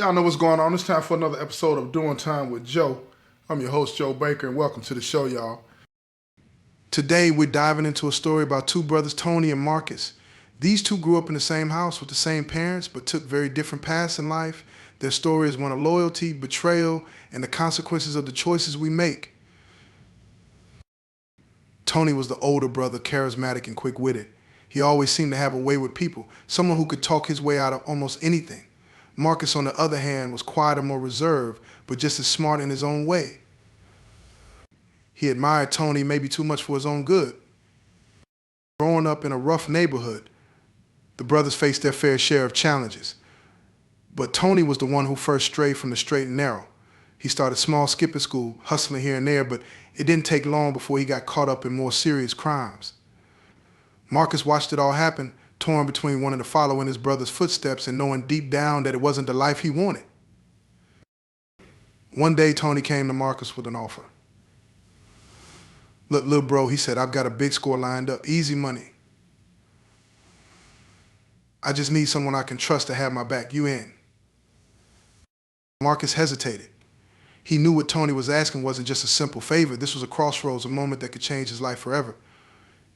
Y'all know what's going on. It's time for another episode of Doing Time with Joe. I'm your host, Joe Baker, and welcome to the show, y'all. Today, we're diving into a story about two brothers, Tony and Marcus. These two grew up in the same house with the same parents, but took very different paths in life. Their story is one of loyalty, betrayal, and the consequences of the choices we make. Tony was the older brother, charismatic and quick-witted. He always seemed to have a way with people, someone who could talk his way out of almost anything. Marcus, on the other hand, was quieter, more reserved, but just as smart in his own way. He admired Tony maybe too much for his own good. Growing up in a rough neighborhood, the brothers faced their fair share of challenges. But Tony was the one who first strayed from the straight and narrow. He started small, skipping school, hustling here and there, but it didn't take long before he got caught up in more serious crimes. Marcus watched it all happen, torn between wanting to follow in his brother's footsteps and knowing deep down that it wasn't the life he wanted. One day, Tony came to Marcus with an offer. Look, little bro, he said, I've got a big score lined up, easy money. I just need someone I can trust to have my back. You in? Marcus hesitated. He knew what Tony was asking wasn't just a simple favor. This was a crossroads, a moment that could change his life forever.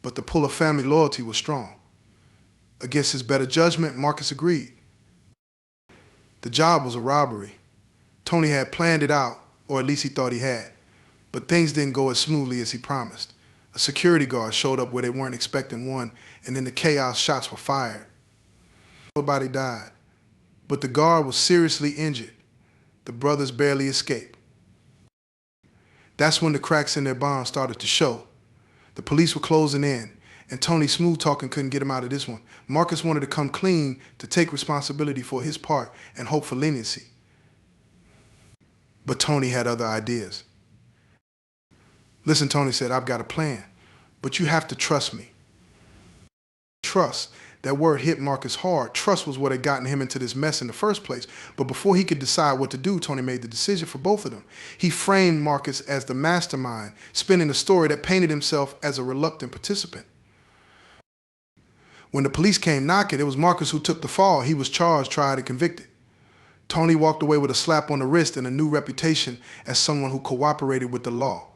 But the pull of family loyalty was strong. Against his better judgment, Marcus agreed. The job was a robbery. Tony had planned it out, or at least he thought he had. But things didn't go as smoothly as he promised. A security guard showed up where they weren't expecting one, and in the chaos, shots were fired. Nobody died, but the guard was seriously injured. The brothers barely escaped. That's when the cracks in their bond started to show. The police were closing in, and Tony smooth-talking couldn't get him out of this one. Marcus wanted to come clean, to take responsibility for his part and hope for leniency. But Tony had other ideas. Listen, Tony said, I've got a plan, but you have to trust me. Trust. That word hit Marcus hard. Trust was what had gotten him into this mess in the first place. But before he could decide what to do, Tony made the decision for both of them. He framed Marcus as the mastermind, spinning a story that painted himself as a reluctant participant. When the police came knocking, it was Marcus who took the fall. He was charged, tried, and convicted. Tony walked away with a slap on the wrist and a new reputation as someone who cooperated with the law.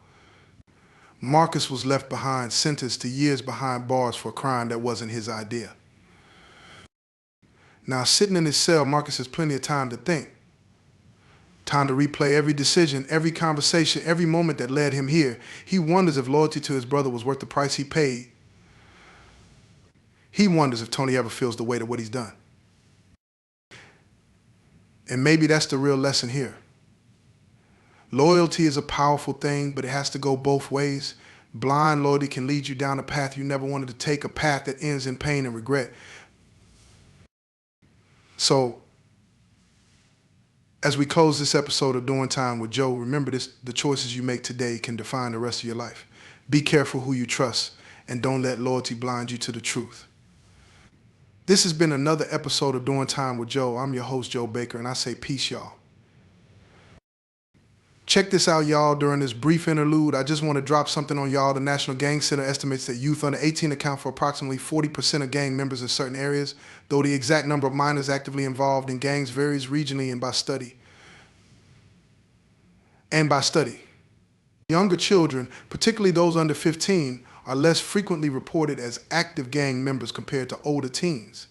Marcus was left behind, sentenced to years behind bars for a crime that wasn't his idea. Now, sitting in his cell, Marcus has plenty of time to think. Time to replay every decision, every conversation, every moment that led him here. He wonders if loyalty to his brother was worth the price he paid. He wonders if Tony ever feels the weight of what he's done. And maybe that's the real lesson here. Loyalty is a powerful thing, but it has to go both ways. Blind loyalty can lead you down a path you never wanted to take, a path that ends in pain and regret. So, as we close this episode of Doing Time with Joe, remember this: the choices you make today can define the rest of your life. Be careful who you trust, and don't let loyalty blind you to the truth. This has been another episode of Doing Time with Joe. I'm your host, Joe Baker, and I say peace, y'all. Check this out, y'all. During this brief interlude, I just want to drop something on y'all. The National Gang Center estimates that youth under 18 account for approximately 40% of gang members in certain areas, though the exact number of minors actively involved in gangs varies regionally and by study. Younger children, particularly those under 15, are less frequently reported as active gang members compared to older teens.